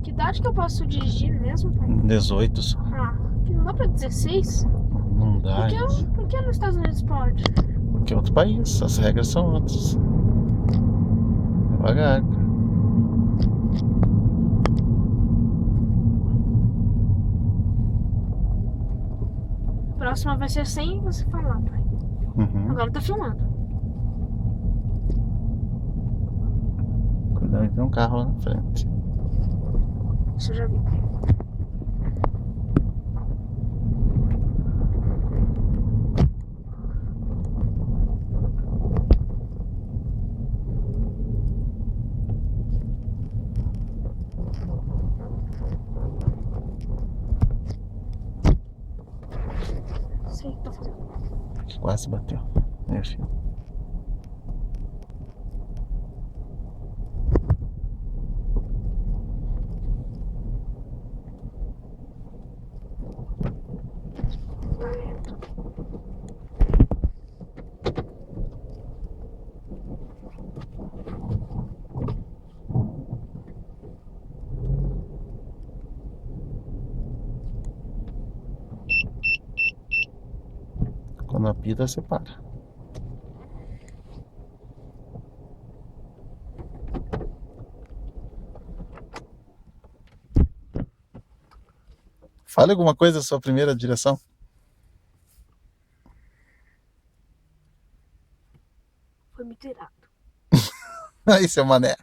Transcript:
Que idade que eu posso dirigir mesmo, pai? 18 só. Ah, que não dá pra 16? Não dá, gente. Por que nos Estados Unidos pode? Porque é outro país, as regras são outras. Devagar. A próxima vai ser sem você falar, pai. Uhum. Agora tá filmando. Cuidado que tem um carro lá na frente. Isso eu já vi. Sei o que tá fazendo. Quase bateu. Enfim. Tá reto. Quando apita, você para. Fale alguma coisa da sua primeira direção. Foi me tirado. Aí, seu mané.